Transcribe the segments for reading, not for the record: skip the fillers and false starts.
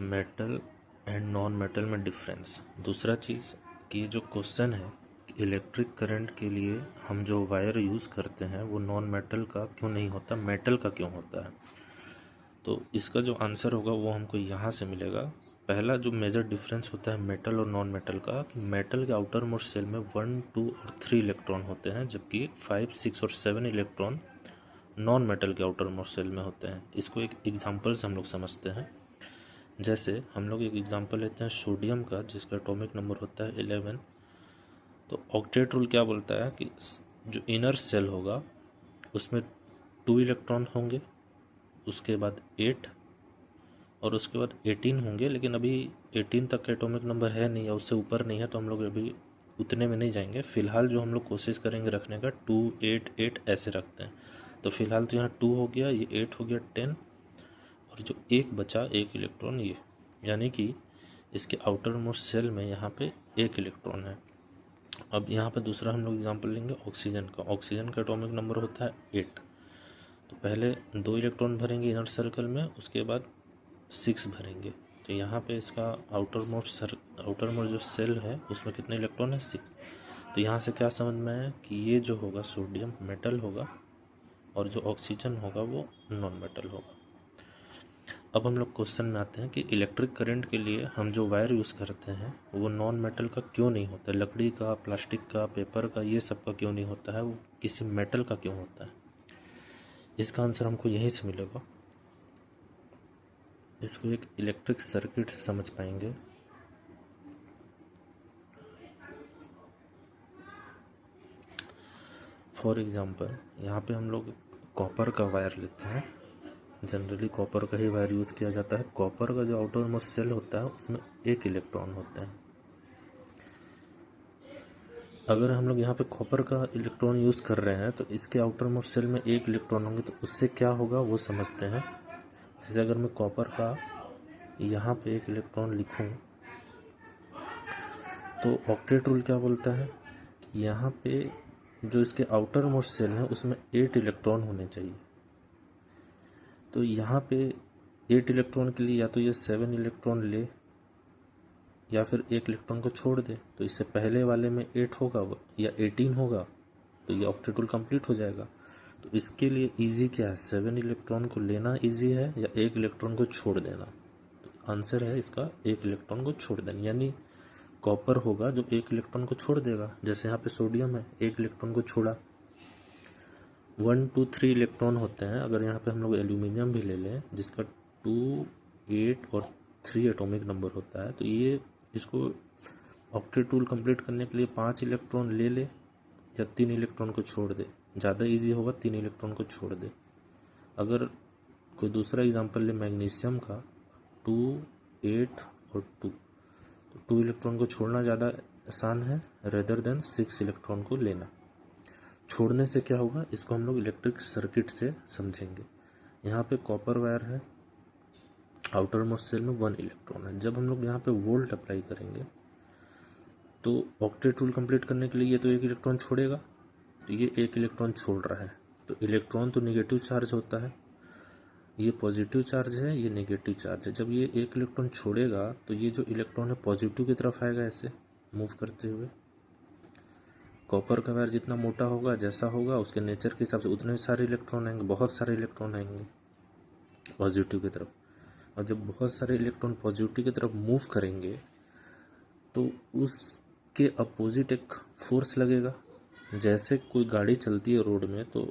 Metal and non metal में difference. दूसरा चीज़ कि जो क्वेश्चन है इलेक्ट्रिक करंट के लिए हम जो वायर यूज़ करते हैं वो नॉन मेटल का क्यों नहीं होता, मेटल का क्यों होता है। तो इसका जो आंसर होगा वो हमको यहाँ से मिलेगा। पहला जो मेजर डिफरेंस होता है मेटल और नॉन मेटल का, कि मेटल के आउटर मोस्ट सेल में 1, 2 और 3 इलेक्ट्रॉन होते हैं, जबकि 5, 6 और 7 इलेक्ट्रॉन नॉन मेटल के आउटर मोस्ट सेल में होते हैं। इसको एक एग्जांपल से हम लोग समझते हैं। जैसे हम लोग एक एग्जांपल लेते हैं सोडियम का, जिसका एटॉमिक नंबर होता है 11। तो ऑक्टेट रूल क्या बोलता है कि जो इनर सेल होगा उसमें 2 इलेक्ट्रॉन होंगे, उसके बाद 8 और उसके बाद 18 होंगे। लेकिन अभी 18 तक का एटॉमिक नंबर है नहीं या उससे ऊपर नहीं है, तो हम लोग अभी उतने में नहीं जाएंगे। फ़िलहाल जो हम लोग कोशिश करेंगे रखने का 2, 8, 8 ऐसे रखते हैं। तो फिलहाल तो यहाँ 2 हो गया, ये 8 हो गया, 10 और जो एक बचा एक इलेक्ट्रॉन ये, यानी कि इसके आउटर मोस्ट सेल में यहाँ पे एक इलेक्ट्रॉन है। अब यहाँ पे दूसरा हम लोग एग्जांपल लेंगे ऑक्सीजन का। ऑक्सीजन का एटॉमिक नंबर होता है 8। तो पहले 2 इलेक्ट्रॉन भरेंगे इनर सर्कल में, उसके बाद 6 भरेंगे। तो यहाँ पे इसका आउटर मोस्ट जो सेल है उसमें कितने इलेक्ट्रॉन है, 6। तो यहाँ से क्या समझ में आया कि ये जो होगा सोडियम मेटल होगा और जो ऑक्सीजन होगा वो नॉन मेटल होगा। अब हम लोग क्वेश्चन में आते हैं कि इलेक्ट्रिक करंट के लिए हम जो वायर यूज़ करते हैं वो नॉन मेटल का क्यों नहीं होता, लकड़ी का, प्लास्टिक का, पेपर का, ये सब का क्यों नहीं होता है, वो किसी मेटल का क्यों होता है। इसका आंसर हमको यहीं से मिलेगा। इसको एक इलेक्ट्रिक सर्किट से समझ पाएंगे। फॉर एग्जांपल यहाँ पे हम लोग कॉपर का वायर लेते हैं। जनरली कॉपर का ही वायर यूज़ किया जाता है। कॉपर का जो आउटर मोस्ट सेल होता है उसमें एक इलेक्ट्रॉन होता है। अगर हम लोग यहाँ पे कॉपर का इलेक्ट्रॉन यूज़ कर रहे हैं तो इसके आउटर मोस्ट सेल में एक इलेक्ट्रॉन होंगे, तो उससे क्या होगा वो समझते हैं। जैसे अगर मैं कॉपर का यहाँ पे एक इलेक्ट्रॉन लिखूँ तो ऑक्टेट रूल क्या बोलता है कि यहाँ पे जो इसके आउटर मोस्ट सेल है उसमें 8 इलेक्ट्रॉन होने चाहिए। तो यहाँ पे 8 इलेक्ट्रॉन के लिए या तो ये 7 इलेक्ट्रॉन ले या फिर एक इलेक्ट्रॉन को छोड़ दे। तो इससे पहले वाले में 8 होगा या 18 होगा, तो ये ऑक्टेट रूल कंप्लीट हो जाएगा। तो इसके लिए इजी क्या है, 7 इलेक्ट्रॉन को लेना इजी है या एक इलेक्ट्रॉन को छोड़ देना। तो आंसर है इसका एक इलेक्ट्रॉन को छोड़ देना, यानी कॉपर होगा जो एक इलेक्ट्रॉन को छोड़ देगा। जैसे यहाँ पे सोडियम है, एक इलेक्ट्रॉन को छोड़ा। 1, 2, 3 इलेक्ट्रॉन होते हैं। अगर यहाँ पे हम लोग एल्यूमिनियम भी ले लें जिसका 2, 8 और 3 एटॉमिक नंबर होता है, तो ये इसको ऑक्टेट रूल कंप्लीट करने के लिए 5 इलेक्ट्रॉन ले ले या 3 इलेक्ट्रॉन को छोड़ दे। ज़्यादा इजी होगा 3 इलेक्ट्रॉन को छोड़ दे। अगर कोई दूसरा एग्जांपल ले मैग्नीशियम का, 2, 8 और 2, तो 2 इलेक्ट्रॉन को छोड़ना ज़्यादा आसान है रेदर देन 6 इलेक्ट्रॉन को लेना। छोड़ने से क्या होगा इसको हम लोग इलेक्ट्रिक सर्किट से समझेंगे। यहाँ पे कॉपर वायर है, आउटर मोस्ट सेल में 1 इलेक्ट्रॉन है। जब हम लोग यहाँ पे वोल्ट अप्लाई करेंगे तो ऑक्टेट रूल कंप्लीट करने के लिए ये तो एक इलेक्ट्रॉन छोड़ेगा, तो ये एक इलेक्ट्रॉन छोड़ रहा है। तो इलेक्ट्रॉन तो निगेटिव चार्ज होता है, ये पॉजिटिव चार्ज है, ये नेगेटिव चार्ज है। जब ये एक इलेक्ट्रॉन छोड़ेगा तो ये जो इलेक्ट्रॉन है पॉजिटिव की तरफ आएगा ऐसे मूव करते हुए। कॉपर का वायर जितना मोटा होगा, जैसा होगा, उसके नेचर के हिसाब से उतने सारे इलेक्ट्रॉन आएंगे, बहुत सारे इलेक्ट्रॉन आएंगे पॉजिटिव की तरफ। और जब बहुत सारे इलेक्ट्रॉन पॉजिटिव की तरफ मूव करेंगे तो उसके अपोजिट एक फोर्स लगेगा। जैसे कोई गाड़ी चलती है रोड में तो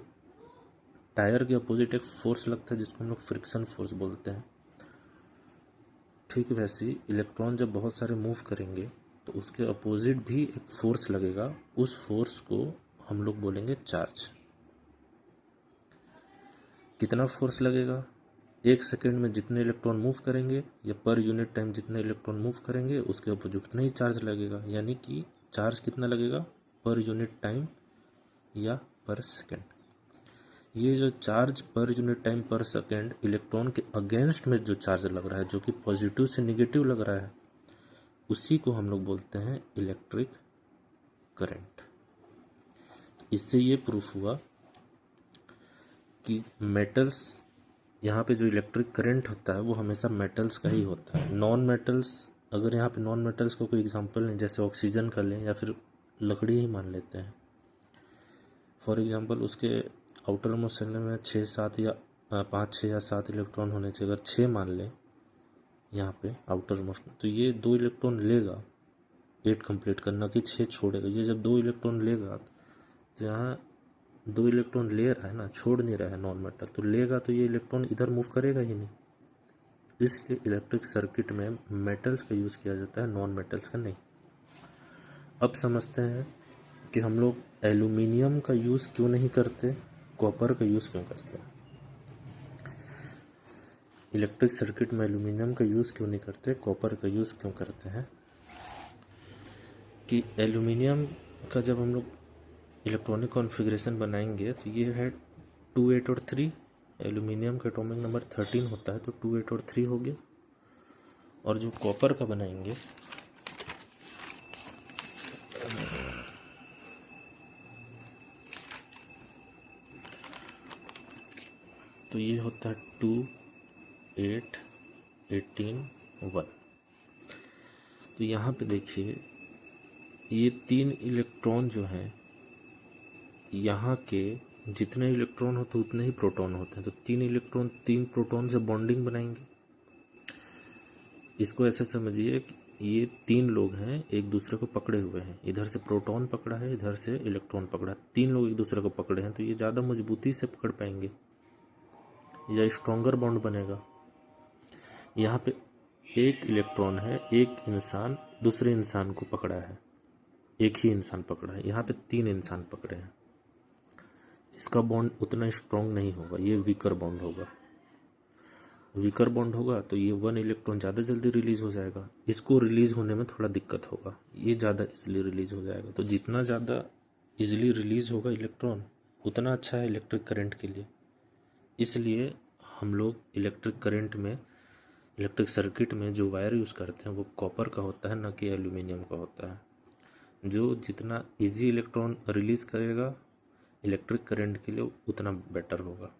टायर के अपोजिट एक फोर्स लगता है जिसको हम लोग फ्रिक्शन फोर्स बोलते हैं। ठीक वैसे ही इलेक्ट्रॉन जब बहुत सारे मूव करेंगे तो उसके अपोजिट भी एक फोर्स लगेगा, उस फोर्स को हम लोग बोलेंगे चार्ज। कितना फोर्स लगेगा, 1 सेकेंड में जितने इलेक्ट्रॉन मूव करेंगे या पर यूनिट टाइम जितने इलेक्ट्रॉन मूव करेंगे उसके अपोजिट उतना ही चार्ज लगेगा। यानी कि चार्ज कितना लगेगा पर यूनिट टाइम या पर सेकेंड। ये जो चार्ज पर यूनिट टाइम पर सेकेंड इलेक्ट्रॉन के अगेंस्ट में जो चार्ज लग रहा है, जो कि पॉजिटिव से निगेटिव लग रहा है, उसी को हम लोग बोलते हैं इलेक्ट्रिक करंट। इससे ये प्रूफ हुआ कि मेटल्स यहाँ पे जो इलेक्ट्रिक करंट होता है वो हमेशा मेटल्स का ही होता है। नॉन मेटल्स, अगर यहाँ पे नॉन मेटल्स का कोई एग्जांपल नहीं, जैसे ऑक्सीजन का लें या फिर लकड़ी ही मान लेते हैं फॉर एग्जांपल, उसके आउटर मोस्ट शेल में 6-7 या 5-6 या 7 इलेक्ट्रॉन होने चाहिए। अगर 6 मान लें यहाँ पे आउटर मोस्ट, तो ये 2 इलेक्ट्रॉन लेगा 8 कंप्लीट करना कि 6 छोड़ेगा। ये जब 2 इलेक्ट्रॉन लेगा तो यहाँ 2 इलेक्ट्रॉन ले रहा है ना, छोड़ नहीं रहा है नॉन मेटल, तो लेगा तो ये इलेक्ट्रॉन इधर मूव करेगा ही नहीं। इसलिए इलेक्ट्रिक सर्किट में मेटल्स का यूज़ किया जाता है, नॉन मेटल्स का नहीं। अब समझते हैं कि हम लोग एल्यूमिनियम का यूज़ क्यों नहीं करते, कॉपर का यूज़ क्यों करते हैं। इलेक्ट्रिक सर्किट में एल्यूमिनियम का यूज़ क्यों नहीं करते, कॉपर का यूज़ क्यों करते हैं कि एल्यूमिनियम का जब हम लोग इलेक्ट्रॉनिक कॉन्फ़िगरेशन बनाएंगे तो ये है 2, 8 और 3। एल्यूमिनियम का एटॉमिक नंबर 13 होता है, तो 2, 8 और 3 हो गया। और जो कॉपर का बनाएंगे तो ये होता है 2, 8, 18, 1। तो यहाँ पे देखिए ये 3 इलेक्ट्रॉन जो हैं, यहाँ के जितने इलेक्ट्रॉन होते हैं उतने ही प्रोटॉन होते हैं। तो 3 इलेक्ट्रॉन 3 प्रोटॉन से बॉन्डिंग बनाएंगे। इसको ऐसे समझिए कि ये 3 लोग हैं, एक दूसरे को पकड़े हुए हैं। इधर से प्रोटॉन पकड़ा है, इधर से इलेक्ट्रॉन पकड़ा है। 3 लोग एक दूसरे को पकड़े हैं, तो ये ज़्यादा मजबूती से पकड़ पाएंगे या स्ट्रॉन्गर बॉन्ड बनेगा। यहाँ पे एक इलेक्ट्रॉन है, एक इंसान दूसरे इंसान को पकड़ा है, एक ही इंसान पकड़ा है। यहाँ पे 3 इंसान पकड़े हैं, इसका बॉन्ड उतना स्ट्रॉन्ग नहीं होगा, ये वीकर बॉन्ड होगा। वीकर बॉन्ड होगा तो ये 1 इलेक्ट्रॉन ज़्यादा जल्दी रिलीज़ हो जाएगा। इसको रिलीज़ होने में थोड़ा दिक्कत होगा, ये ज़्यादा इजीली रिलीज़ हो जाएगा। तो जितना ज़्यादा इजीली रिलीज़ होगा इलेक्ट्रॉन उतना अच्छा है इलेक्ट्रिक करंट के लिए। इसलिए हम लोग इलेक्ट्रिक करंट में, इलेक्ट्रिक सर्किट में जो वायर यूज़ करते हैं वो कॉपर का होता है, ना कि एल्यूमिनियम का होता है। जो जितना इजी इलेक्ट्रॉन रिलीज़ करेगा इलेक्ट्रिक करंट के लिए उतना बेटर होगा।